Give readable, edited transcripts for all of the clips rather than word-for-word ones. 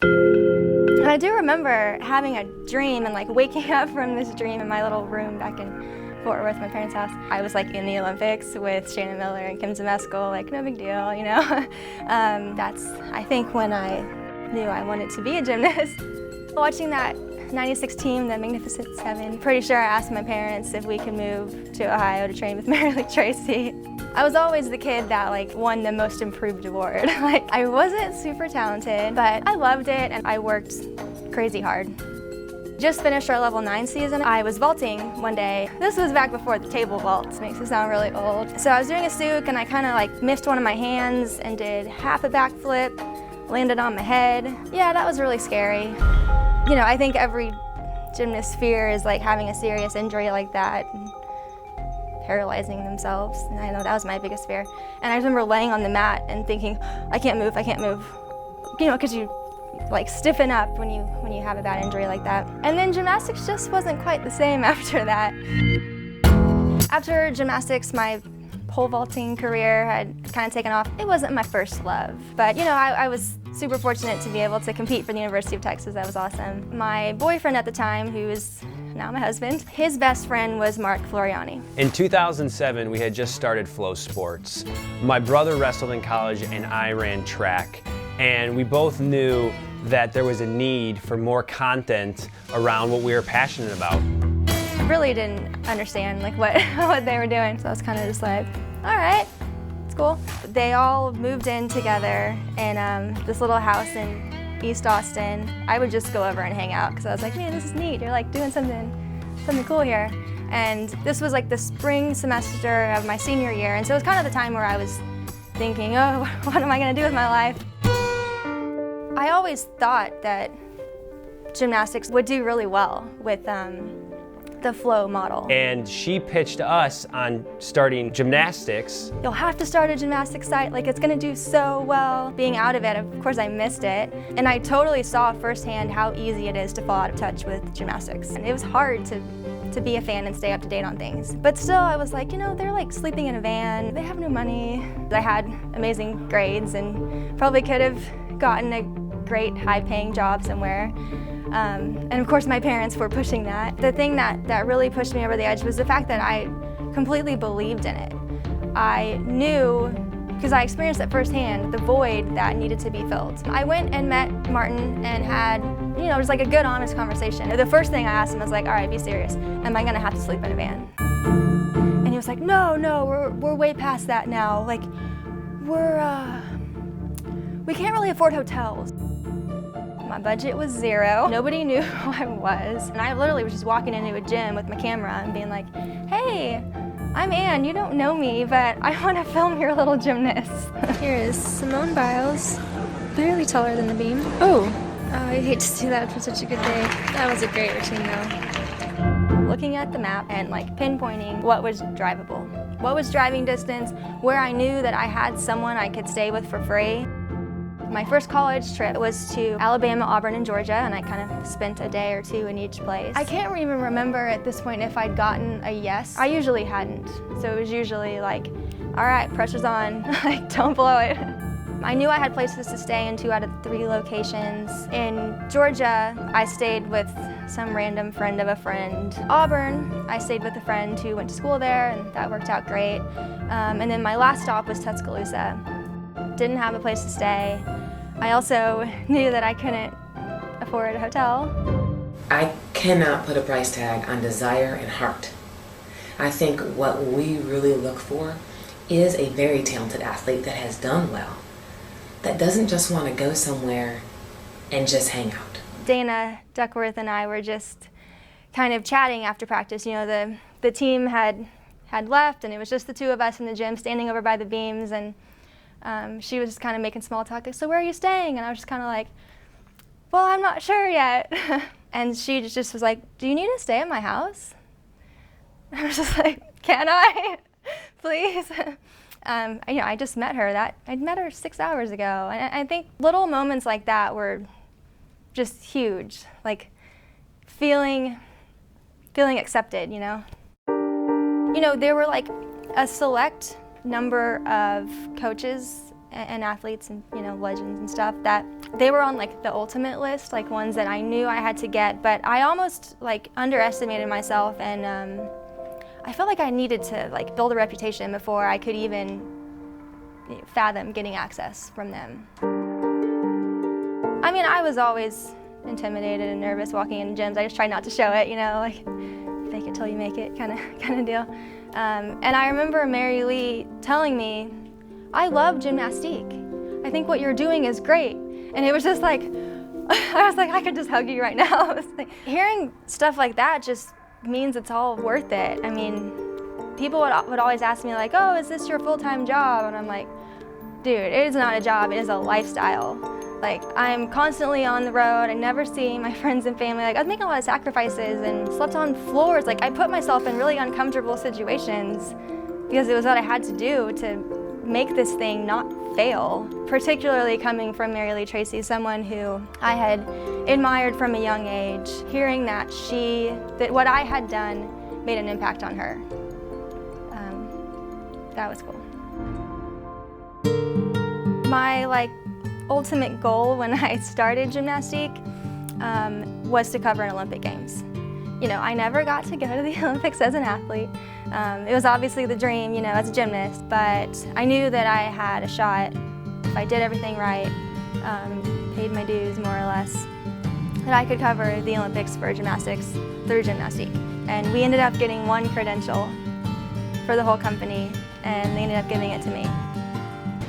And I do remember having a dream and like waking up from this dream in my little room back in Fort Worth, my parents' house. I was like in the Olympics with Shannon Miller and Kim Zmeskal, like no big deal, you know. That's, I think, when I knew I wanted to be a gymnast. Watching that 96 team, the Magnificent Seven, pretty sure I asked my parents if we could move to Ohio to train with Mary Lou Tracy. I was always the kid that like won the most improved award. Like I wasn't super talented, but I loved it and I worked crazy hard. Just finished our level 9 season. I was vaulting one day. This was back before the table vaults. Makes it sound really old. So I was doing a souk and I kind of like missed one of my hands and did half a backflip, landed on my head. Yeah, that was really scary. You know, I think every gymnast's fear is like having a serious injury like that and paralyzing themselves. And I know that was my biggest fear. And I remember laying on the mat and thinking, I can't move, I can't move. You know, because you like stiffen up when you have a bad injury like that. And then gymnastics just wasn't quite the same after that. After gymnastics, my pole vaulting career had kind of taken off. It wasn't my first love, but you know, I was super fortunate to be able to compete for the University of Texas. That was awesome. My boyfriend at the time, who is now my husband, his best friend was Floreani. In 2007, we had just started FloSports. My brother wrestled in college and I ran track, and we both knew that there was a need for more content around what we were passionate about. Really didn't understand like what they were doing, so I was kind of just like, all right, it's cool. They all moved in together in this little house in East Austin. I would just go over and hang out because I was like, man, this is neat. You're like doing something cool here. And this was like the spring semester of my senior year, and so it was kind of the time where I was thinking, oh, what am I going to do with my life? I always thought that gymnastics would do really well with the flow model. And she pitched us on starting gymnastics. You'll have to start a gymnastics site, like it's gonna do so well. Being out of it, of course I missed it. And I totally saw firsthand how easy it is to fall out of touch with gymnastics. And it was hard to be a fan and stay up to date on things. But still, I was like, you know, they're like sleeping in a van, they have no money. I had amazing grades and probably could have gotten a great high-paying job somewhere. And of course my parents were pushing that. The thing that really pushed me over the edge was the fact that I completely believed in it. I knew, because I experienced it firsthand, the void that needed to be filled. I went and met Martin and had, you know, just like a good, honest conversation. The first thing I asked him was like, all right, be serious. Am I gonna have to sleep in a van? And he was like, no, we're way past that now. Like, we can't really afford hotels. My budget was $0. Nobody knew who I was. And I literally was just walking into a gym with my camera and being like, hey, I'm Ann, you don't know me, but I want to film your little gymnast. Here is Simone Biles, barely taller than the beam. Oh, I hate to see that for such a good day. That was a great routine though. Looking at the map and like pinpointing what was drivable. What was driving distance, where I knew that I had someone I could stay with for free. My first college trip was to Alabama, Auburn, and Georgia, and I kind of spent a day or two in each place. I can't even remember at this point if I'd gotten a yes. I usually hadn't, so it was usually like, all right, pressure's on, like don't blow it. I knew I had places to stay in 2 out of 3 locations. In Georgia, I stayed with some random friend of a friend. Auburn, I stayed with a friend who went to school there, and that worked out great. And then my last stop was Tuscaloosa. Didn't have a place to stay. I also knew that I couldn't afford a hotel. I cannot put a price tag on desire and heart. I think what we really look for is a very talented athlete that has done well, that doesn't just want to go somewhere and just hang out. Dana, Duckworth, and I were just kind of chatting after practice. You know, the team had left, and it was just the 2 of us in the gym standing over by the beams, and she was just kind of making small talk, like, so where are you staying? And I was just kind of like, well, I'm not sure yet. And she just was like, do you need to stay at my house? And I was just like, can I? Please? You know, I just met her. I'd met her 6 hours ago. And I think little moments like that were just huge, like feeling accepted, you know? You know, there were like a select number of coaches and athletes and, you know, legends and stuff, that they were on like the ultimate list, like ones that I knew I had to get, but I almost like underestimated myself, and I felt like I needed to like build a reputation before I could even fathom getting access from them. I mean, I was always intimidated and nervous walking in gyms. I just tried not to show it, you know, like fake it till you make it kind of deal. And I remember Mary Lee telling me, "I love gymnastics. I think what you're doing is great." And it was just like, I was like, I could just hug you right now. Like, hearing stuff like that just means it's all worth it. I mean, people would always ask me like, "Oh, is this your full-time job?" And I'm like, dude, it is not a job, it is a lifestyle. Like, I'm constantly on the road, I never see my friends and family. Like, I was making a lot of sacrifices and slept on floors. Like, I put myself in really uncomfortable situations because it was what I had to do to make this thing not fail. Particularly coming from Mary Lee Tracy, someone who I had admired from a young age, hearing that what I had done made an impact on her. That was cool. My ultimate goal when I started gymnastics was to cover an Olympic Games. You know, I never got to go to the Olympics as an athlete. It was obviously the dream, you know, as a gymnast, but I knew that I had a shot if I did everything right, paid my dues more or less, that I could cover the Olympics for gymnastics through gymnastics. And we ended up getting one credential for the whole company, and they ended up giving it to me.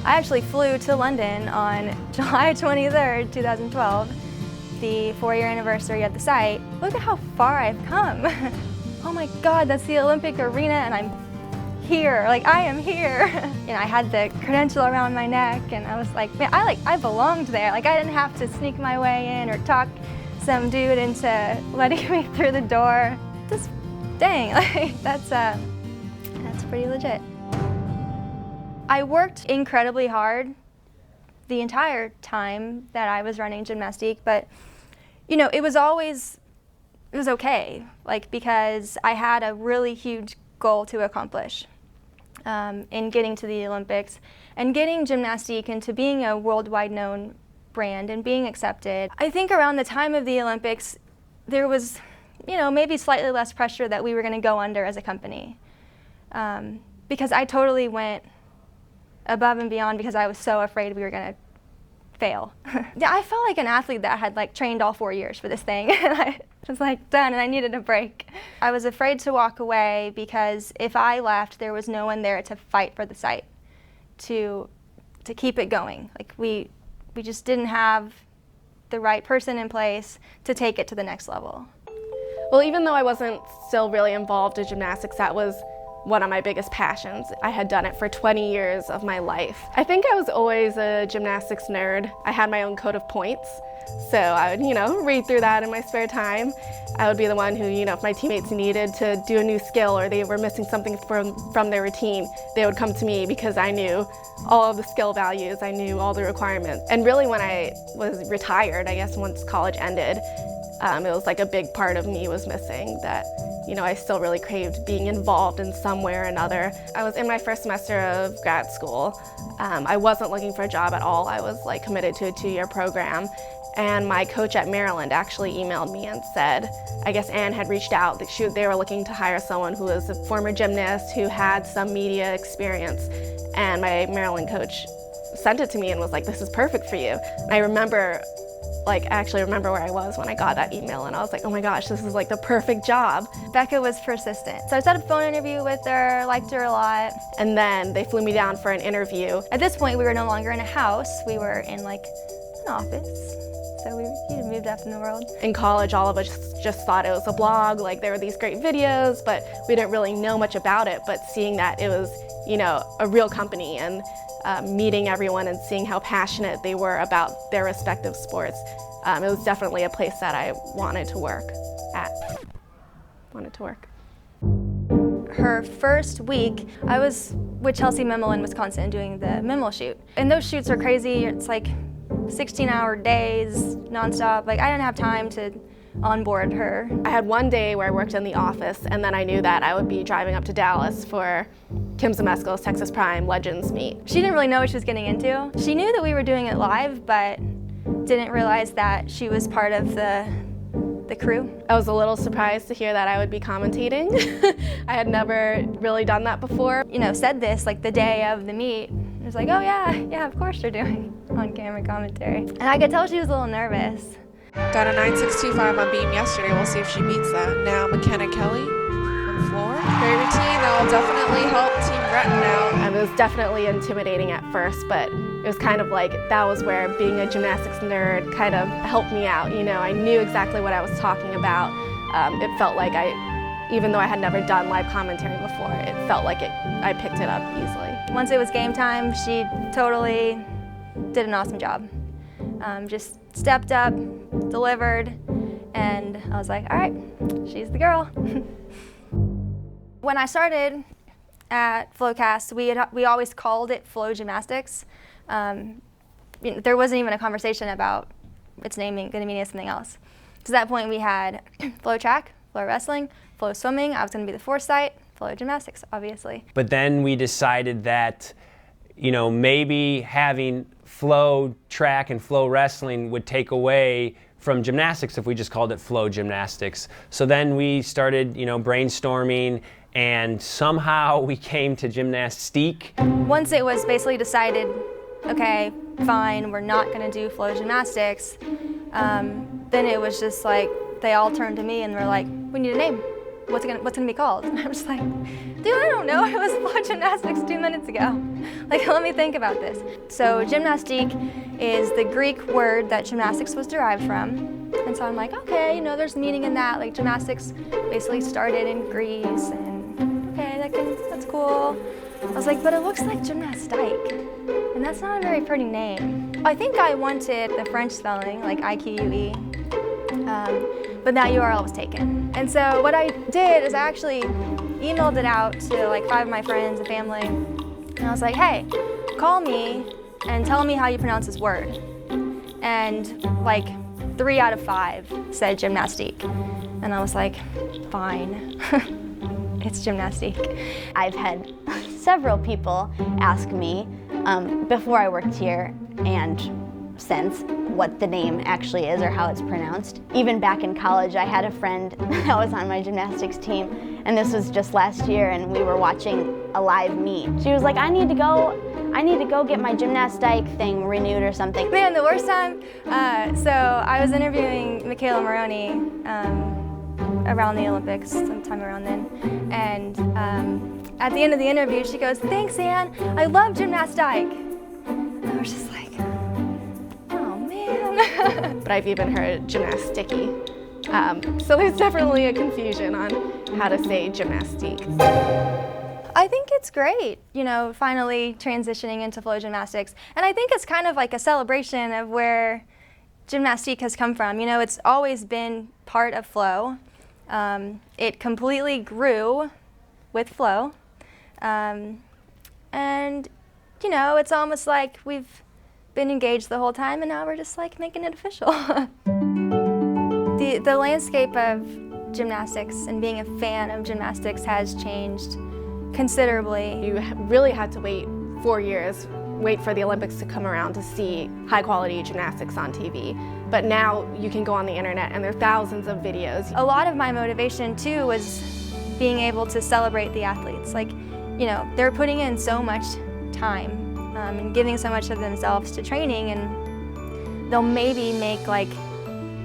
I actually flew to London on July 23rd, 2012, the 4-year anniversary of the site. Look at how far I've come. Oh my God, that's the Olympic arena and I'm here, like I am here. You know, I had the credential around my neck and I was like, man, I belonged there. Like, I didn't have to sneak my way in or talk some dude into letting me through the door. Just, dang, like that's pretty legit. I worked incredibly hard the entire time that I was running gymnastics, but you know, it was okay, like, because I had a really huge goal to accomplish in getting to the Olympics and getting gymnastics into being a worldwide known brand and being accepted. I think around the time of the Olympics, there was, you know, maybe slightly less pressure that we were going to go under as a company, because I totally went above and beyond because I was so afraid we were going to fail. Yeah, I felt like an athlete that had trained all 4 years for this thing and I was done and I needed a break. I was afraid to walk away because if I left, there was no one there to fight for the site, to keep it going. Like, we just didn't have the right person in place to take it to the next level. Well, even though I wasn't still really involved in gymnastics, that was one of my biggest passions. I had done it for 20 years of my life. I think I was always a gymnastics nerd. I had my own code of points, so I would, you know, read through that in my spare time. I would be the one who, you know, if my teammates needed to do a new skill or they were missing something from their routine, they would come to me because I knew all of the skill values, I knew all the requirements. And really when I was retired, I guess once college ended, it was like a big part of me was missing, that, you know, I still really craved being involved in some way or another. I was in my first semester of grad school. I wasn't looking for a job at all. I was committed to a 2-year program. And my coach at Maryland actually emailed me and said, I guess Anne had reached out, that they were looking to hire someone who was a former gymnast who had some media experience. And my Maryland coach sent it to me and was like, this is perfect for you. And I remember, I actually remember where I was when I got that email, and I was like, oh my gosh, this is the perfect job. Becca was persistent. So I set up a phone interview with her, liked her a lot. And then they flew me down for an interview. At this point, we were no longer in a house. We were in an office. So we moved up in the world. In college, all of us just thought it was a blog, there were these great videos, but we didn't really know much about it. But seeing that it was, you know, a real company, and meeting everyone and seeing how passionate they were about their respective sports, it was definitely a place that I wanted to work at. Her first week, I was with Chelsea Mimmel in Wisconsin doing the Mimmel shoot. And those shoots are crazy. It's 16-hour days, nonstop. I didn't have time to onboard her. I had one day where I worked in the office, and then I knew that I would be driving up to Dallas for Kim Zemesco's Texas Prime Legends meet. She didn't really know what she was getting into. She knew that we were doing it live, but didn't realize that she was part of the crew. I was a little surprised to hear that I would be commentating. I had never really done that before. You know, said this like the day of the meet. It was like, oh yeah, of course you're doing on-camera commentary. And I could tell she was a little nervous. Got a 9.625 on beam yesterday. We'll see if she beats that. Now McKenna Kelly from floor. Very routine. That will definitely help Team Breton out. It was definitely intimidating at first, but it was kind of like that was where being a gymnastics nerd kind of helped me out. You know, I knew exactly what I was talking about. It felt like even though I had never done live commentary before, it felt like I picked it up easily. Once it was game time, she totally did an awesome job. Just stepped up, delivered, and I was like, all right, she's the girl. When I started at FloCast, we always called it FloGymnastics. There wasn't even a conversation about its naming going to mean something else. To that point, we had Flow Track, Flow Wrestling, Flow Swimming. I was going to be the foresight, FloGymnastics, obviously. But then we decided that, you know, maybe having Flow Track and Flow Wrestling would take away from gymnastics if we just called it FloGymnastics. So then we started, you know, brainstorming, and somehow we came to Gymnastique. Once it was basically decided, okay, fine, we're not going to do FloGymnastics, then it was just like they all turned to me and were like, we need a name. What's it gonna be called? And I'm just like, dude, I don't know. It was FloGymnastics 2 minutes ago. Like, let me think about this. So Gymnastique is the Greek word that gymnastics was derived from. And so I'm like, okay, you know, there's meaning in that. Like, gymnastics basically started in Greece, and okay, that's cool. I was like, but it looks like gymnastique, and that's not a very pretty name. I think I wanted the French spelling, like IQUE. But that URL was taken. And so what I did is I actually emailed it out to like 5 of my friends and family. And I was like, hey, call me and tell me how you pronounce this word. And like 3 out of 5 said gymnastique. And I was like, fine, it's gymnastique. I've had several people ask me before I worked here and since what the name actually is or how it's pronounced. Even back in college, I had a friend that was on my gymnastics team, and this was just last year, and we were watching a live meet. She was like, I need to go get my gymnastic thing renewed or something. Man, the worst time, so I was interviewing Michaela Moroni around the Olympics, sometime around then, and at the end of the interview, she goes, thanks, Ann, I love gymnastic. And I was just like, but I've even heard gymnasticky. So there's definitely a confusion on how to say gymnastique. I think it's great, you know, finally transitioning into FloGymnastics. And I think it's kind of like a celebration of where gymnastique has come from. You know, it's always been part of Flow. It completely grew with Flow. And, you know, it's almost like we've been engaged the whole time, and now we're just like making it official. The landscape of gymnastics and being a fan of gymnastics has changed considerably. You really had to wait 4 years, wait for the Olympics to come around to see high quality gymnastics on TV. But now you can go on the internet and there are thousands of videos. A lot of my motivation too was being able to celebrate the athletes. Like, you know, they're putting in so much time and giving so much of themselves to training, and they'll maybe make like,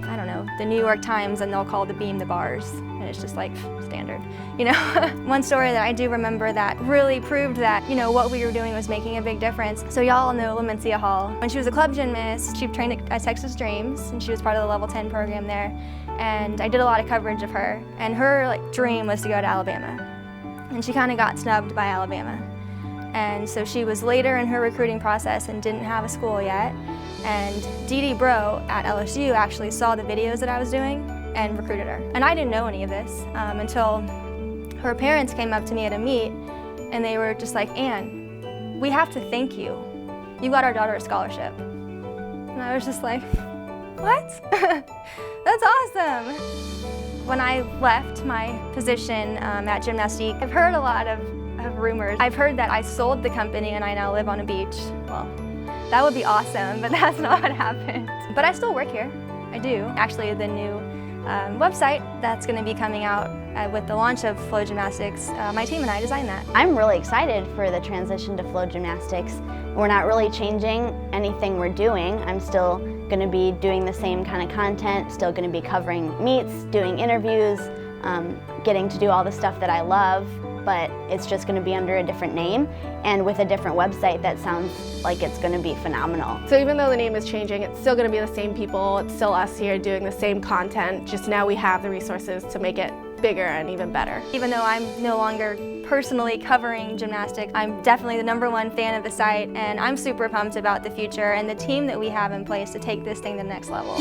I don't know, the New York Times, and they'll call the beam the bars, and it's just like standard, you know? One story that I do remember that really proved that, you know, what we were doing was making a big difference. So y'all know Lamencia Hall. When she was a club gymnast, she trained at Texas Dreams, and she was part of the level 10 program there, and I did a lot of coverage of her, and her like dream was to go to Alabama, and she kind of got snubbed by Alabama. And so she was later in her recruiting process and didn't have a school yet. And Dee Dee Bro at LSU actually saw the videos that I was doing and recruited her. And I didn't know any of this until her parents came up to me at a meet, and they were just like, Ann, we have to thank you. You got our daughter a scholarship. And I was just like, what? That's awesome. When I left my position at Gymnastique, I've heard a lot of of rumors. I've heard that I sold the company and I now live on a beach. Well, that would be awesome, but that's not what happened. But I still work here. I do. Actually, the new website that's going to be coming out with the launch of FloGymnastics, my team and I designed that. I'm really excited for the transition to FloGymnastics. We're not really changing anything we're doing. I'm still going to be doing the same kind of content, still going to be covering meets, doing interviews, getting to do all the stuff that I love, but it's just going to be under a different name and with a different website that sounds like it's going to be phenomenal. So even though the name is changing, it's still going to be the same people, it's still us here doing the same content, just now we have the resources to make it bigger and even better. Even though I'm no longer personally covering gymnastics, I'm definitely the #1 fan of the site, and I'm super pumped about the future and the team that we have in place to take this thing to the next level.